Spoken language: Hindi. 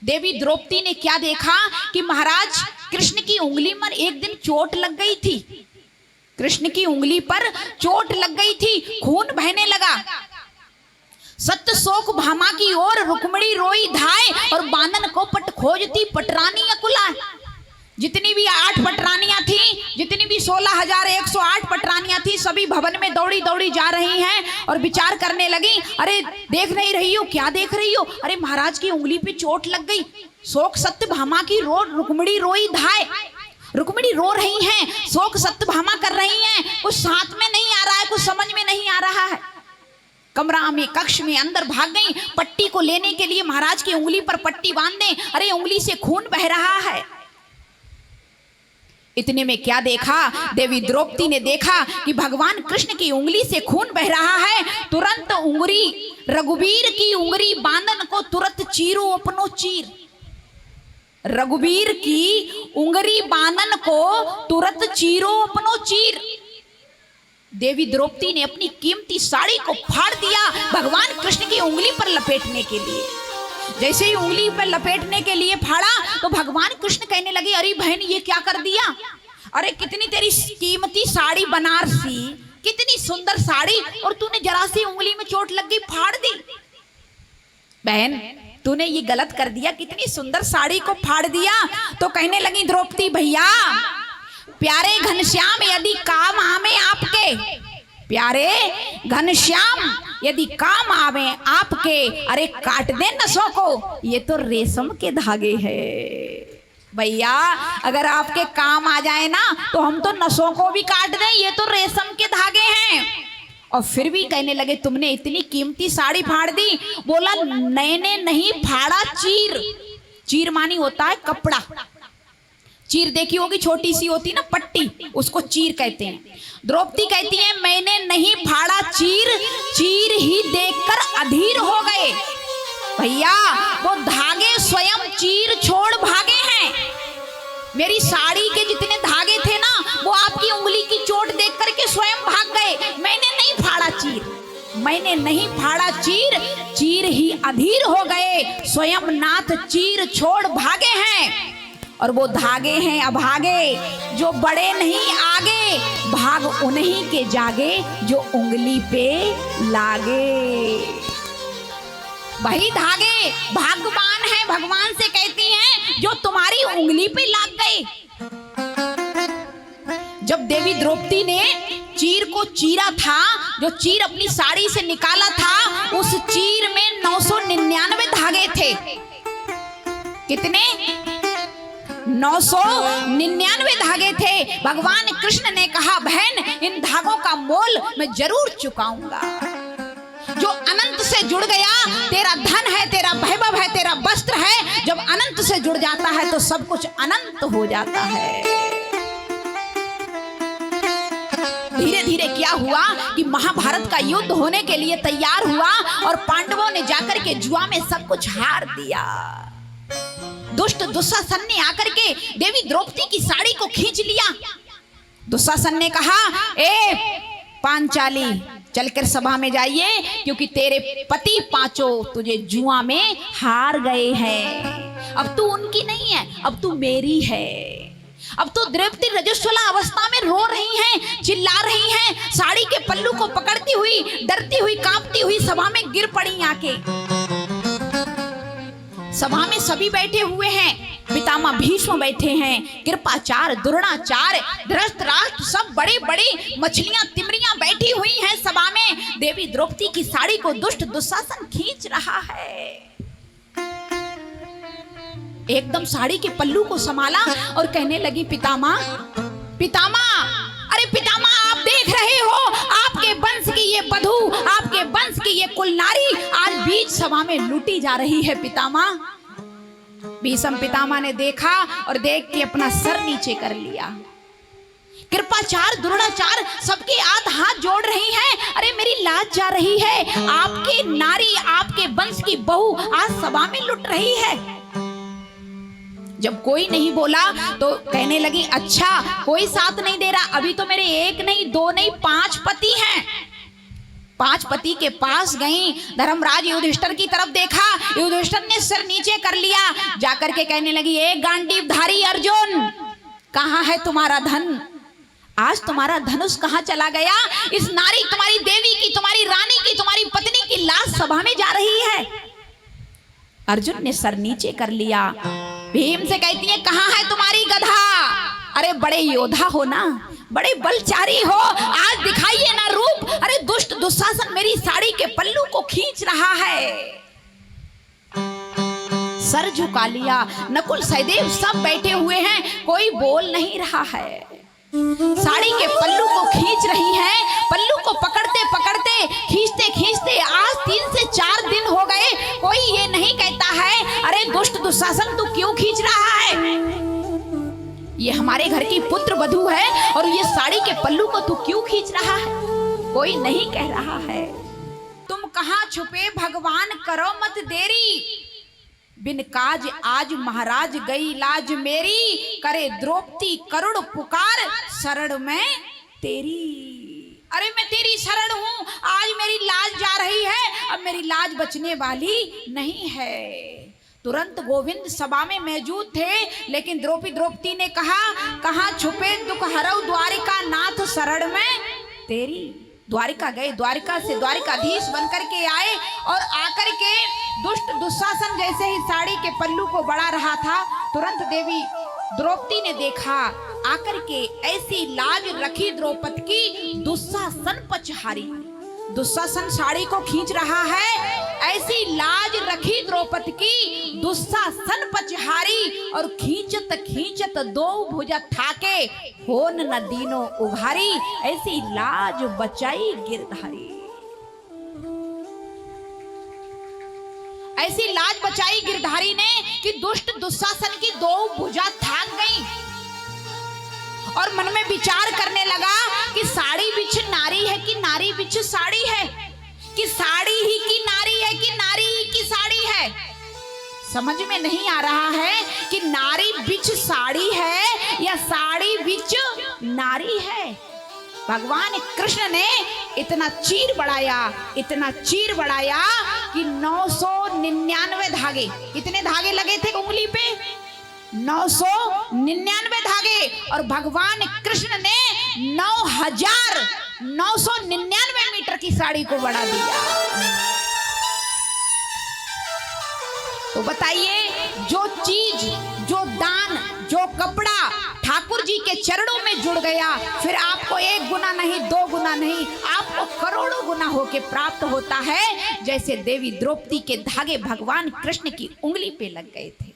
देवी द्रौपदी ने क्या देखा कि महाराज कृष्ण की उंगली पर एक दिन चोट लग गई थी। कृष्ण की उंगली पर चोट लग गई थी, खून बहने लगा। सत्य शोक भामा की ओर रुक्मिणी रोई धाय, और बानन को पट खोजती पटरानी अकुला। जितनी भी 8 पटरानियां थी, जितनी भी 16,108 पटरानियां थी, सभी भवन में दौड़ी दौड़ी जा रही हैं और विचार करने लगी, अरे देख नहीं रही हो, क्या देख रही हो? अरे महाराज की उंगली पे चोट लग गई। शोक सत्य भामा की रुक्मिणी रोई धाय। रुक्मिणी रो रही हैं, शोक सत्य भामा कर रही हैं, कुछ साथ में नहीं आ रहा है, कुछ समझ में नहीं आ रहा है। कमरा में, कक्ष में अंदर भाग गई पट्टी को लेने के लिए, महाराज की उंगली पर पट्टी बांध दें। अरे उंगली से खून बह रहा है। इतने में क्या देखा, देवी द्रौपदी ने देखा कि भगवान कृष्ण की उंगली से खून बह रहा है। तुरंत उंगली, रघुवीर की उंगली बांधन को तुरंत चीरो अपनो चीर। रघुवीर की उंगली बांधन को तुरंत चीरो अपनो चीर। देवी द्रौपदी ने अपनी कीमती साड़ी को फाड़ दिया भगवान कृष्ण की उंगली पर लपेटने के लिए। जैसे ही उंगली पर लपेटने के लिए फाड़ा तो भगवान कृष्ण कहने लगे, अरे बहन ये क्या कर दिया? अरे कितनी तेरी कीमती साड़ी बनारसी, कितनी सुंदर साड़ी, और तूने जरा सी उंगली में चोट लग गई, फाड़ दी। बहन तूने ये गलत कर दिया, कितनी सुंदर साड़ी को फाड़ दिया। तो कहने लगी द्रौपदी, भैया प्यारे घनश्याम यदि काम आवे आपके, प्यारे घनश्याम यदि काम आवे आपके, अरे काट दे नसों को, ये तो रेशम के धागे हैं। भैया अगर आपके काम आ जाए ना तो हम तो नसों को भी काट दें, ये तो रेशम के धागे हैं। और फिर भी कहने लगे, तुमने इतनी कीमती साड़ी फाड़ दी। बोला, मैंने नहीं फाड़ा, चीर। चीर मानी होता है कपड़ा। चीर देखी होगी, छोटी सी होती ना पट्टी, उसको चीर कहते हैं। द्रौपदी कहती है, मैंने नहीं फाड़ा चीर, चीर ही देखकर अधीर हो गए। भैया वो धागे स्वयं चीर छोड़ भागे हैं। मेरी साड़ी के जितने धागे थे ना, वो आपकी उंगली की चोट देख करके स्वयं भाग गए। मैंने नहीं फाड़ा चीर, मैंने नहीं फाड़ा चीर, चीर ही अधीर हो गए। स्वयं नाथ चीर छोड़ भागे हैं। और वो धागे हैं अभागे, जो बड़े नहीं आगे, भाग उन्हीं के जागे जो उंगली पे लागे। वही धागे भाग्यवान है, भगवान से कहती हैं, जो तुम्हारी उंगली पे लाग गए। जब देवी द्रौपदी ने चीर को चीरा था, जो चीर अपनी साड़ी से निकाला था, उस चीर में 999 धागे थे। कितने? 999 धागे थे। भगवान कृष्ण ने कहा, बहन इन धागों का मोल मैं जरूर चुकाऊंगा। जो अनंत से जुड़ गया, तेरा धन है, तेरा वैभव है, तेरा वस्त्र है, जब अनंत से जुड़ जाता है तो सब कुछ अनंत हो जाता है। धीरे धीरे क्या हुआ कि महाभारत का युद्ध होने के लिए तैयार हुआ, और पांडवों ने जाकर के जुआ में सब कुछ हार दिया। दुष्ट दुशासन ने आकर के देवी द्रौपदी की साड़ी को खींच लिया। दुशासन ने कहा, ए पांचाली चलकर सभा में जाइए, क्योंकि तेरे पति पांचों तुझे जुआ में हार गए हैं। अब तू उनकी नहीं है, अब तू मेरी है। अब तो द्रौपदी रजस्वला अवस्था में रो रही हैं, चिल्ला रही हैं, साड़ी के पल्लू को पकड़ती हुई, डरती हुई, कांपती हुई सभा में गिर पड़ी आके। सभा में सभी बैठे हुए हैं, पितामह भीष्म बैठे हैं, कृपाचार्य, द्रोणाचार्य, धृतराष्ट्र, सब बड़े बड़े मछलियां तिमरियां बैठी हुई हैं सभा में। देवी द्रौपदी की साड़ी को दुष्ट दुशासन खींच रहा है। एकदम साड़ी के पल्लू को संभाला और कहने लगी, पितामह, पितामह, अरे पितामह आप देख रहे हो, आपके वंश की ये बधू, आपके वंश की ये कुलनारी आज बीच सभा में लूटी जा रही है पितामह। भीष्म पितामह ने देखा और देख के अपना सर नीचे कर लिया। कृपाचार्य, द्रोणाचार्य सबके हाथ जोड़ रही हैं, अरे मेरी लाज जा रही है, आपकी नारी, आपके वंश की बहू आज सभा में लुट रही है। जब कोई नहीं बोला तो कहने लगी, अच्छा कोई साथ नहीं दे रहा, अभी तो मेरे 1 नहीं 2 नहीं 5 पति हैं, पांच पति के पास गई। धर्मराज युधिष्ठिर की तरफ देखा, युधिष्ठिर ने सिर नीचे कर लिया, जाकर के कहने लगी, एक गांडीवधारी अर्जुन, कहाँ है तुम्हारा धन? आज तुम्हारा धनुष कहाँ चला गया? इस नारी, तुम्हारी देवी की, तुम्हारी रानी की, तुम्हारी पत्नी की लाश सभा में जा रही है। अर्जुन ने सर नीचे कर लिया। भीम से कहती है, कहाँ है तुम्हारी गधा? अरे बड़े योद्धा हो ना, बड़े बलचारी हो, आज दिखाइए ना रूप। अरे दुष्ट दुशासन मेरी साड़ी के पल्लू को खींच रहा है। सर झुका लिया। नकुल सहदेव सब बैठे हुए हैं, कोई बोल नहीं रहा है। साड़ी के पल्लू को खींच रही है। पल्लू को पकड़ते पकड़ते, खींचते खींचते आज 3 से 4 दिन हो गए। कोई ये नहीं कहता है, अरे दुष्ट दुशासन तू क्यों खींच रहा है? ये हमारे घर की पुत्र वधू है और ये साड़ी के पल्लू को तू क्यों खींच रहा है? कोई नहीं कह रहा है। तुम कहाँ छुपे भगवान, करो मत देरी। बिन काज आज महाराज गई लाज मेरी, करे द्रौपदी करुण पुकार शरण में तेरी। अरे मैं तेरी शरण हूं, आज मेरी लाज जा रही है, अब मेरी लाज बचने वाली नहीं है। तुरंत गोविंद सभा में मौजूद थे, लेकिन द्रौपदी ने कहा, कहाँ छुपे दुख हरौ द्वारिका नाथ शरण में तेरी। द्वारिका गए, द्वारिका से द्वारिकाधीश बनकर के आए और आकर के दुष्ट दुशासन जैसे ही साड़ी के पल्लू को बढ़ा रहा था, तुरंत देवी द्रौपदी ने देखा, आकर के ऐसी लाज रखी द्रौपदी की, दुशासन पचहारी। दुशासन साड़ी को खींच रहा है, ऐसी लाज रखी द्रौपदी की, दुशासन पचहारी। और खींचत खींचत दो भुजा ठाके, होन न दीनो उघारी, ऐसी लाज बचाई गिरधारी। ऐसी लाज बचाई गिरधारी ने कि दुष्ट दुशासन की दो भुजा थाक गई और मन में विचार करने लगा कि साड़ी बिच नारी है कि नारी बिच साड़ी है, कि साड़ी ही की नारी है कि नारी ही की साड़ी है। समझ में नहीं आ रहा है कि नारी बिच साड़ी है या साड़ी बिच नारी है। भगवान कृष्ण ने इतना चीर बढ़ाया, इतना चीर बढ़ाया कि 999 धागे, कितने धागे लगे थे उंगली पे? 999 धागे। और भगवान कृष्ण ने 9999 मीटर की साड़ी को बढ़ा दिया। तो बताइए, जो चीज, जो दान, जो कपड़ा ठाकुर जी के चरणों में जुड़ गया, फिर आपको 1 गुना नहीं, 2 गुना नहीं, आपको करोड़ों गुना होके प्राप्त होता है। जैसे देवी द्रौपदी के धागे भगवान कृष्ण की उंगली पे लग गए थे।